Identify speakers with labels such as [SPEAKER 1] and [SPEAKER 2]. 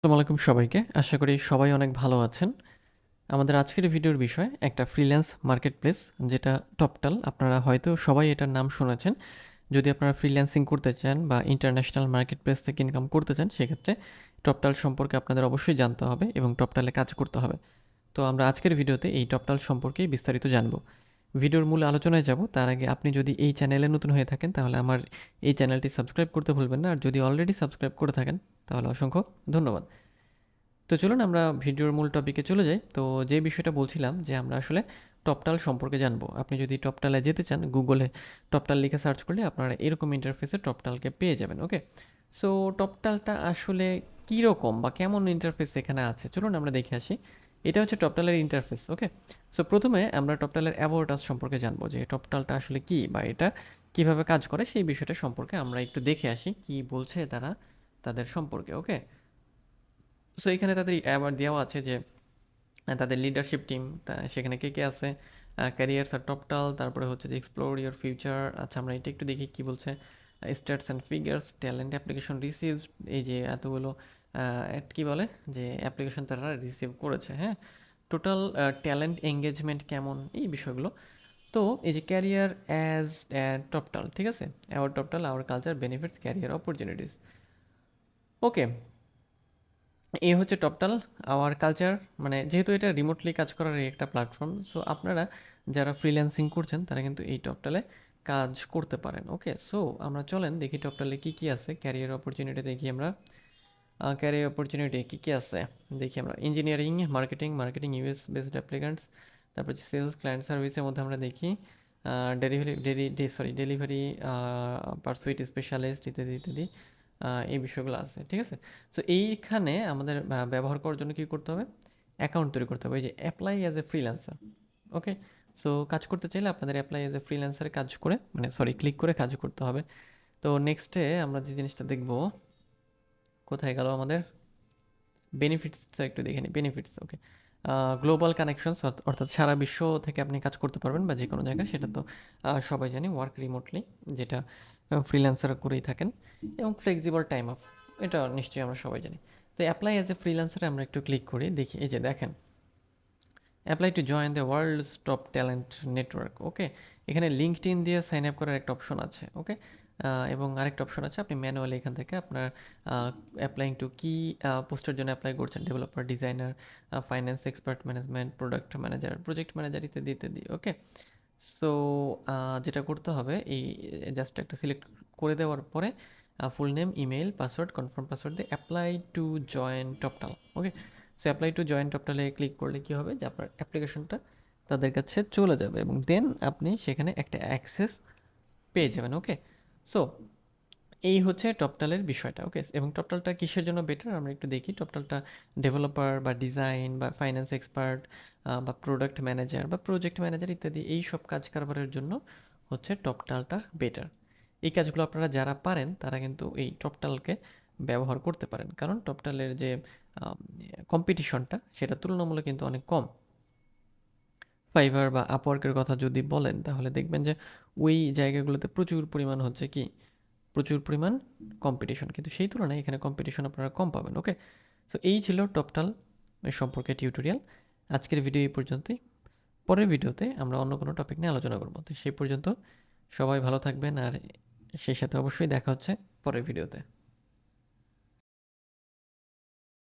[SPEAKER 1] আসসালামু আলাইকুম সবাইকে। আশা করি সবাই অনেক ভালো আছেন। আমাদের আজকের ভিডিওর বিষয় একটা ফ্রিল্যান্স মার্কেটপ্লেস যেটা টপটাল। আপনারা হয়তো সবাই এটার নাম শুনেছেন। যদি আপনারা ফ্রিল্যান্সিং করতে চান বা ইন্টারন্যাশনাল মার্কেটপ্লেস থেকে ইনকাম করতে চান সেক্ষেত্রে টপটাল সম্পর্কে আপনাদের অবশ্যই জানতে হবে এবং টপটালে কাজ করতে হবে। তো আমরা আজকের ভিডিওতে এই টপটাল সম্পর্কেই বিস্তারিত জানব। ভিডিওর মূল আলোচনায় যাব তার আগে আপনি যদি এই চ্যানেলে নতুন হয়ে থাকেন তাহলে আমার এই চ্যানেলটি সাবস্ক্রাইব করতে ভুলবেন না, আর যদি অলরেডি সাবস্ক্রাইব করে থাকেন তাহলে অসংখ্য ধন্যবাদ। তো চলুন আমরা ভিডিওর মূল টপিকে চলে যাই। তো যে বিষয়টা বলছিলাম যে আমরা আসলে টপটাল সম্পর্কে জানবো। আপনি যদি টপটালে যেতে চান গুগলে টপটাল লিখে সার্চ করলে আপনারা এরকম ইন্টারফেসে টপটালকে পেয়ে যাবেন। ওকে, সো টপটালটা আসলে কীরকম বা কেমন ইন্টারফেস এখানে আছে চলুন আমরা দেখে আসি। এটা হচ্ছে টপটালের ইন্টারফেস। ওকে, সো প্রথমে আমরা টপটালের অ্যাবাউট আস সম্পর্কে জানবো যে টপটালটা আসলে কি বা এটা কিভাবে কাজ করে সেই বিষয়টা সম্পর্কে আমরা একটু দেখে আসি কি বলছে তারা তাদের সম্পর্কে। ওকে, সো এখানে তাদের আবার দেওয়া আছে যে তাদের লিডারশিপ টিম সেখানে কে কে আছে, ক্যারিয়ার্স আর টপটাল, তারপরে হচ্ছে যে এক্সপ্লোর ইউর ফিউচার। আচ্ছা আমরা এটা একটু দেখি কি বলছে। Stats and figures, talent application received, এই যে এতগুলো কি বলে যে অ্যাপ্লিকেশন তারা রিসিভ করেছে। হ্যাঁ, টোটাল ট্যালেন্ট এঙ্গেজমেন্ট কেমন, এই বিষয়গুলো। তো এই যে ক্যারিয়ার অ্যাজ টপটাল, ঠিক আছে, our Toptal our culture benefits career opportunities. Okay, এই হচ্ছে টপটাল আওয়ার কালচার। মানে যেহেতু এটা রিমোটলি কাজ করার একটা প্ল্যাটফর্ম, সো আপনারা যারা ফ্রিল্যান্সিং করছেন তারা কিন্তু এই টপটালে কাজ করতে পারেন। ওকে, সো আমরা চলেন দেখি টপটালে কী কী আছে। ক্যারিয়ার অপরচুনিটি দেখি আমরা। ক্যারিয়ার অপরচুনিটি কী কী আছে দেখি আমরা। Engineering, marketing, marketing US based applicants, তারপর হচ্ছে সেলস, ক্লায়েন্ট সার্ভিসের মধ্যে আমরা দেখি ডেলিভারি পারসুইট স্পেশালিস্ট ইত্যাদি ইত্যাদি। এই বিষয়গুলো আছে, ঠিক আছে। সো এইখানে আমাদের ব্যবহার করার জন্য কী করতে হবে, অ্যাকাউন্ট তৈরি করতে হবে। এই যে apply as a freelancer. Okay, so কাজ করতে চাইলে আপনাদের অ্যাপ্লাই অ্যাজ এ ফ্রিল্যান্সারে কাজ করে মানে ক্লিক করে কাজ করতে হবে। তো নেক্সটে আমরা যে জিনিসটা দেখব, কোথায় গেল আমাদের বেনিফিটসটা একটু দেখে নিই। বেনিফিটস, ওকে, গ্লোবাল কানেকশনস, অর্থাৎ সারা বিশ্ব থেকে আপনি কাজ করতে পারবেন বা যে কোনো জায়গায়, সেটা তো সবাই জানি। ওয়ার্ক রিমোটলি, যেটা ফ্রিল্যান্সার করেই থাকেন, এবং ফ্লেক্সিবল টাইম অফ, এটা নিশ্চয়ই আমরা সবাই জানি। তো অ্যাপ্লাই অ্যাজ এ ফ্রিল্যান্সারে আমরা একটু ক্লিক করি, দেখি এই যে দেখেন apply to join the world's top talent network. Okay, এখানে লিঙ্কডইন দিয়ে সাইন আপ করার একটা অপশন আছে। ওকে, এবং আরেকটা অপশন আছে আপনি ম্যানুয়ালি এখান থেকে আপনার অ্যাপ্লাইং টু কি পোস্টের জন্য অ্যাপ্লাই করছেন, developer, designer, finance expert, management, product manager, project manager ইত্যাদি ইত্যাদি। ওকে, সো যেটা করতে হবে এই জাস্ট একটা সিলেক্ট করে দেওয়ার পরে full name, email, password, confirm password দিয়ে apply to join Toptal. Okay, so apply to join টপটালে ক্লিক করলে কী হবে যে আপনার অ্যাপ্লিকেশনটা তাদের কাছে চলে যাবে এবং দেন আপনি সেখানে একটা অ্যাক্সেস পেয়ে যাবেন। ওকে, সো এই হচ্ছে টপটালের বিষয়টা। ওকে, এবং টপটালটা কিসের জন্য বেটার আমরা একটু দেখি। টপটালটা ডেভেলপার বা ডিজাইন বা ফাইন্যান্স এক্সপার্ট বা প্রোডাক্ট ম্যানেজার বা প্রজেক্ট ম্যানেজার ইত্যাদি এই সব কাজ কারবারের জন্য হচ্ছে টপটালটা বেটার। এই কাজগুলো আপনারা যারা পারেন তারা কিন্তু এই টপটালকে ব্যবহার করতে পারেন, কারণ টপটালের যে কম্পিটিশনটা সেটা তুলনামূলক কিন্তু অনেক কম। ফাইবার বা আপওয়ার্কের কথা যদি বলেন তাহলে দেখবেন যে ওই জায়গাগুলোতে প্রচুর পরিমাণ হচ্ছে কি, প্রচুর পরিমাণ কম্পিটিশন, কিন্তু সেই তুলনায় এখানে কম্পিটিশন আপনারা কম পাবেন। ওকে, সো এই ছিল টপটাল সম্পর্কে টিউটোরিয়াল। আজকের ভিডিও এই পর্যন্তই। পরের ভিডিওতে আমরা অন্য কোনো টপিক নিয়ে আলোচনা করবো। তো সেই পর্যন্ত সবাই ভালো থাকবেন, আর সেই সাথে অবশ্যই দেখা হচ্ছে পরের ভিডিওতে।